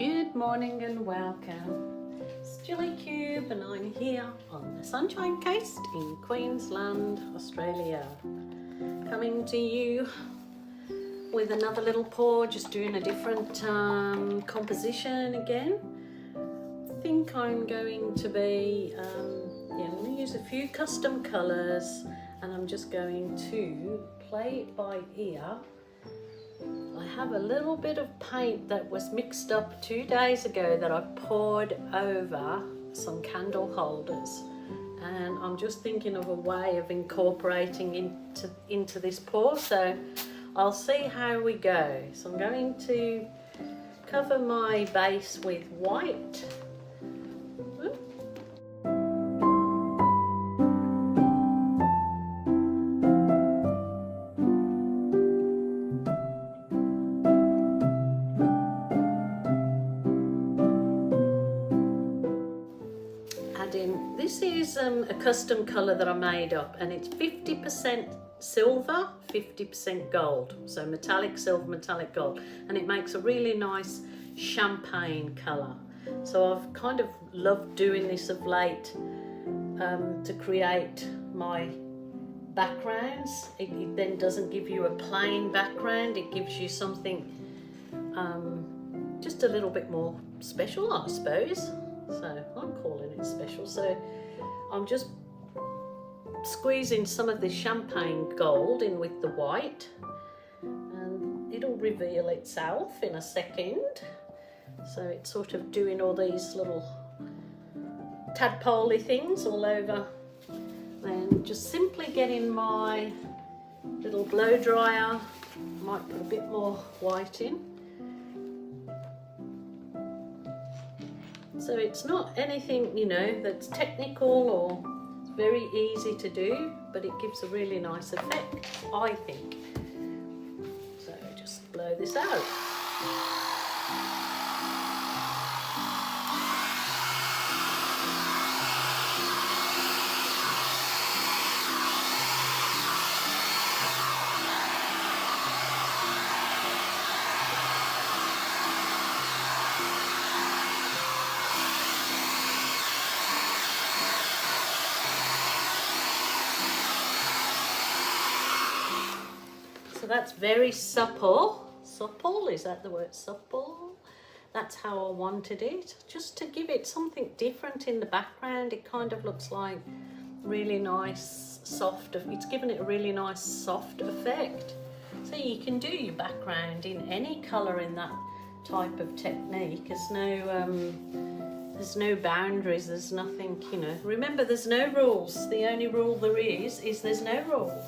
Good morning and welcome. It's Julie Cube and I'm here on the Sunshine Coast in Queensland, Australia. Coming to you with another little pour, just doing a different composition again. I think I'm going to be, I'm going to use a few custom colours and I'm just going to play it by ear. I have a little bit of paint that was mixed up 2 days ago that I poured over some candle holders, and I'm just thinking of a way of incorporating into this pour, so I'll see how we go. So I'm going to cover my base with white. This is a custom colour that I made up, and it's 50% silver, 50% gold, so metallic silver, metallic gold, and it makes a really nice champagne colour. So I've kind of loved doing this of late to create my backgrounds. It then doesn't give you a plain background, it gives you something just a little bit more special, I suppose. So I'm calling it special. So I'm just squeezing some of this champagne gold in with the white, and it'll reveal itself in a second. So it's sort of doing all these little tadpole-y things all over, and just simply getting my little blow dryer. Might put a bit more white in. So it's not anything, you know, that's technical or it's very easy to do, but it gives a really nice effect, I think. So just blow this out. So that's very supple. Supple, is that the word, supple? That's how I wanted it, just to give it something different in the background. It kind of looks like really nice, soft, it's given it a really nice soft effect. So you can do your background in any colour in that type of technique. There's no boundaries, there's nothing, you know. Remember, there's no rules. The only rule there is there's no rules.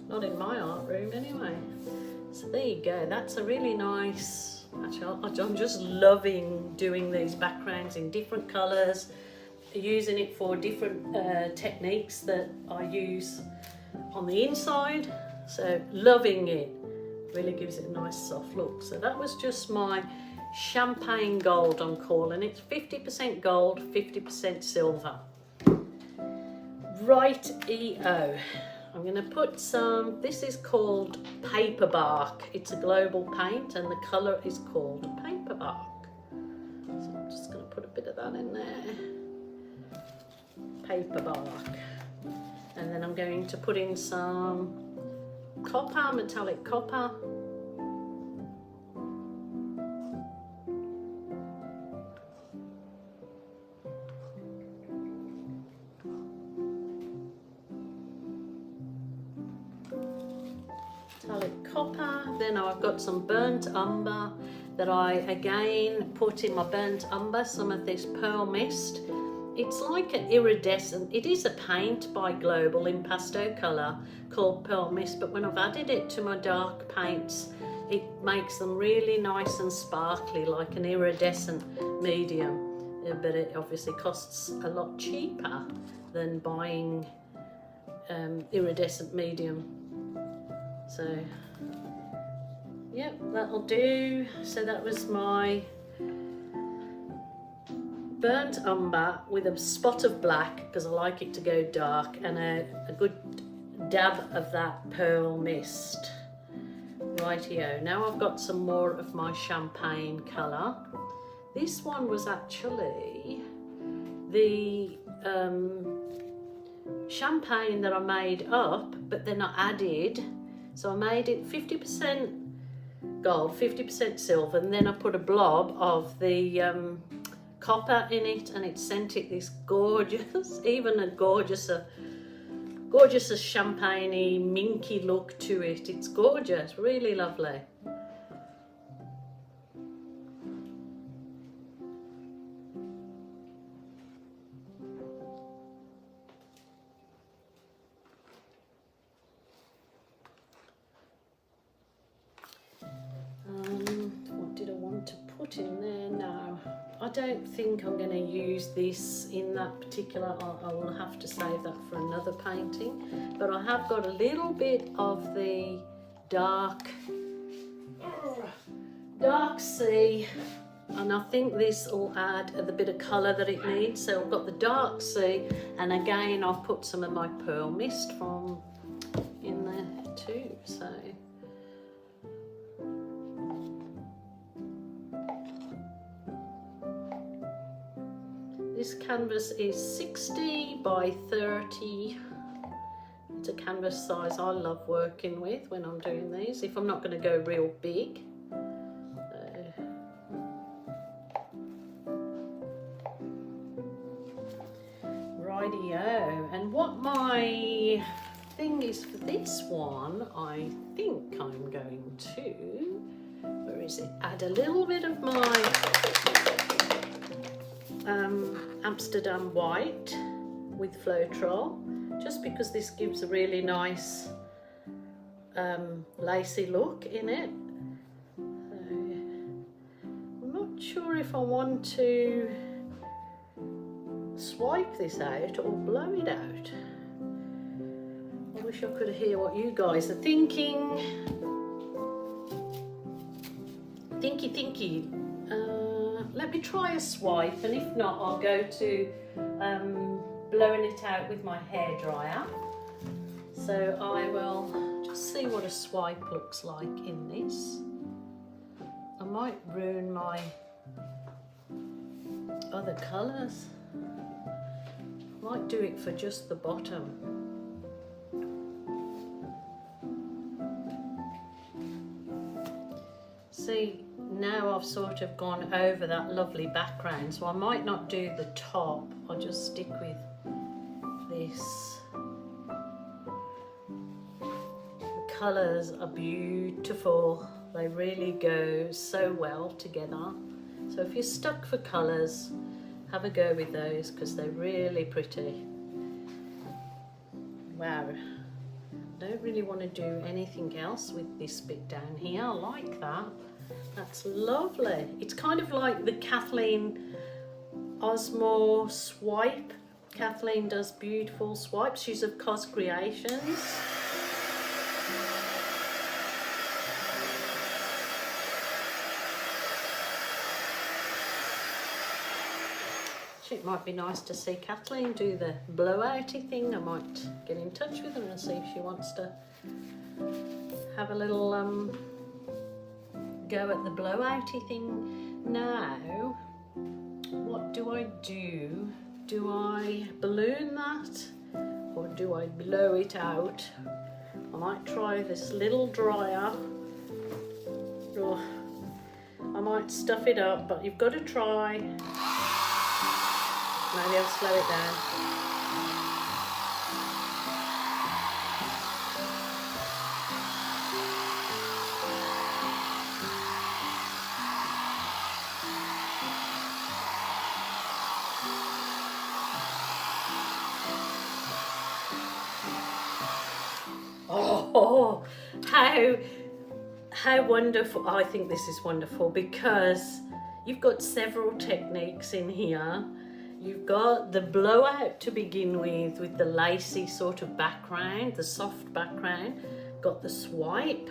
Not in my art room anyway. So there you go, that's a really nice, actually I'm just loving doing these backgrounds in different colours, using it for different techniques that I use on the inside. So loving it, really gives it a nice soft look. So that was just my champagne gold, I'm calling it. 50% gold, 50% silver. Right-eo. I'm going to put some, this is called paper bark. It's a global paint and the colour is called paper bark. So I'm just going to put a bit of that in there. Paper bark. And then I'm going to put in some copper, metallic copper. Metallic copper. Then I've got some burnt umber that I again put in my burnt umber, some of this pearl mist. It's like an iridescent, it is a paint by Global Impasto colour called pearl mist, but when I've added it to my dark paints, it makes them really nice and sparkly, like an iridescent medium. But it obviously costs a lot cheaper than buying iridescent medium. So, yep, that'll do. So that was my burnt umber with a spot of black, because I like it to go dark, and a good dab of that pearl mist. Rightio, now I've got some more of my champagne colour. This one was actually the champagne that I made up, but then I added, so I made it 50% gold, 50% silver, and then I put a blob of the copper in it, and it sent it this gorgeous, even a gorgeous champagne-y, minky look to it. It's gorgeous, really lovely. What did I want to put in there now? I don't think I'm going to use this in that particular, I will have to save that for another painting, but I have got a little bit of the dark sea, and I think this will add the bit of colour that it needs. So I've got the dark sea, and again I've put some of my pearl mist from in there too. So this canvas is 60 by 30. It's a canvas size I love working with when I'm doing these, if I'm not going to go real big. Rightio, and what my thing is for this one, I think I'm going to, where is it, add a little bit of my Amsterdam white with Floetrol, just because this gives a really nice lacy look in it. I'm not sure if I want to swipe this out or blow it out. I wish I could hear what you guys are thinking. Thinky. Let me try a swipe, and if not, I'll go to blowing it out with my hairdryer. So I will just see what a swipe looks like in this. I might ruin my other colours. I might do it for just the bottom. See, now I've sort of gone over that lovely background, so I might not do the top. I'll just stick with this. The colours are beautiful. They really go so well together. So if you're stuck for colours, have a go with those, because they're really pretty. Wow. I don't really want to do anything else with this bit down here. I like that. That's lovely. It's kind of like the Kathleen Osmo swipe. Kathleen does beautiful swipes. She's of Cos Creations. It might be nice to see Kathleen do the blowouty thing. I might get in touch with her and see if she wants to have a little go at the blowouty thing. Now, what do I do? Do I balloon that or do I blow it out? I might try this little dryer. Or I might stuff it up, but you've got to try. Maybe I'll slow it down. Oh, how wonderful. I think this is wonderful because you've got several techniques in here. You've got the blowout to begin with the lacy sort of background, the soft background. Got the swipe.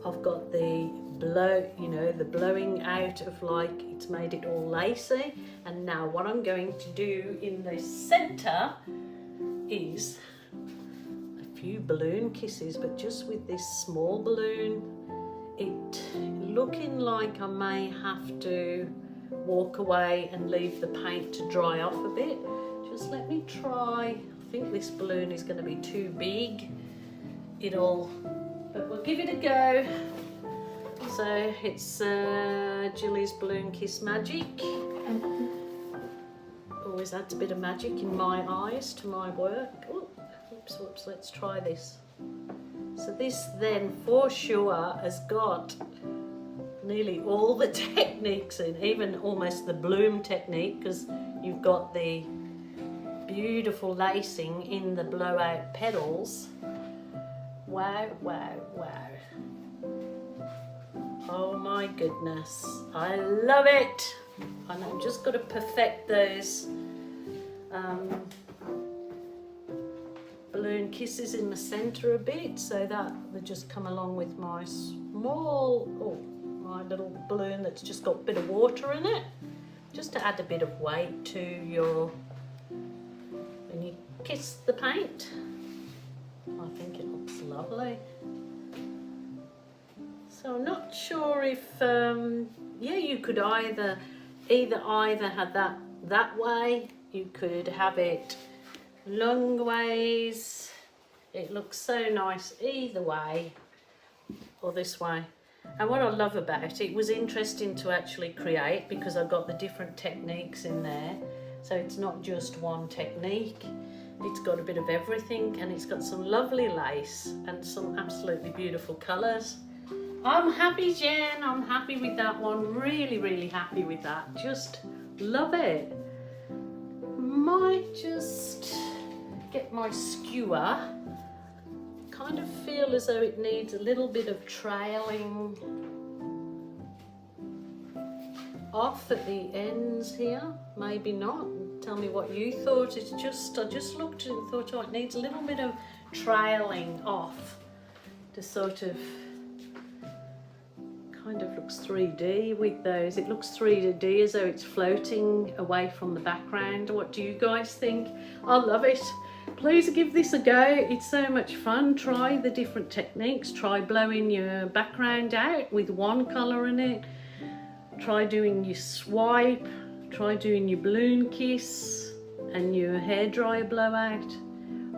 I've got the blow, you know, the blowing out of like, it's made it all lacy. And now what I'm going to do in the center is a few balloon kisses, but just with this small balloon. It looking like I may have to walk away and leave the paint to dry off a bit. Just let me try. I think this balloon is going to be too big. But we'll give it a go. So it's Julie's Balloon Kiss Magic. Always adds a bit of magic in my eyes to my work. Ooh, whoops, let's try this. So this then for sure has got nearly all the techniques in, even almost the bloom technique, because you've got the beautiful lacing in the blowout petals. Wow. Oh my goodness, I love it. And I've just got to perfect those balloon kisses in the center a bit so that they just come along with my my little balloon that's just got a bit of water in it, just to add a bit of weight to your, when you kiss the paint. I think it looks lovely. So I'm not sure if yeah, you could either have that way, you could have it long ways. It looks so nice either way, or this way. And what I love about it was interesting to actually create, because I've got the different techniques in there. So it's not just one technique, it's got a bit of everything, and it's got some lovely lace and some absolutely beautiful colours. I'm happy, Jen, I'm happy with that one, really happy with that, just love it. Might just get my skewer, kind of feel as though it needs a little bit of trailing off at the ends here, maybe not. Tell me what you thought. I just looked and thought, oh, it needs a little bit of trailing off to sort of, kind of looks 3D with those. It looks 3D as though it's floating away from the background. What do you guys think? I love it. Please give this a go. It's so much fun. Try the different techniques. Try blowing your background out with one colour in it. Try doing your swipe. Try doing your balloon kiss and your hairdryer blowout.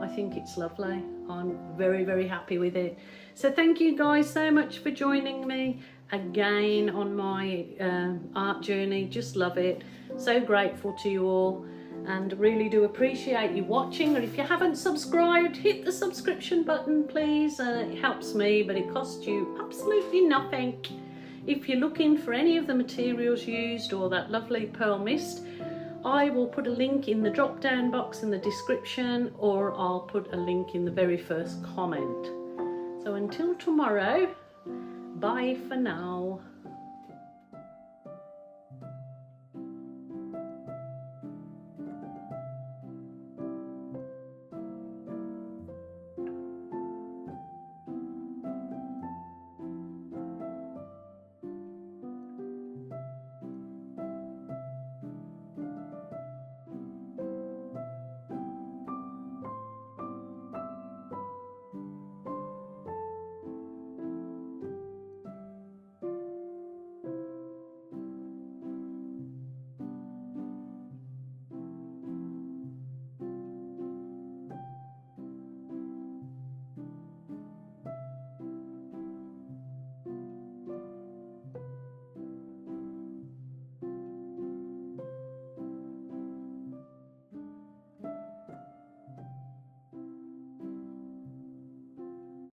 I think it's lovely. I'm very happy with it. So thank you guys so much for joining me again on my art journey. Just love it. So grateful to you all, and really do appreciate you watching. And if you haven't subscribed, hit the subscription button please. It helps me, but it costs you absolutely nothing. If you're looking for any of the materials used or that lovely pearl mist, I will put a link in the drop down box in the description, or I'll put a link in the very first comment. So until tomorrow, bye for now.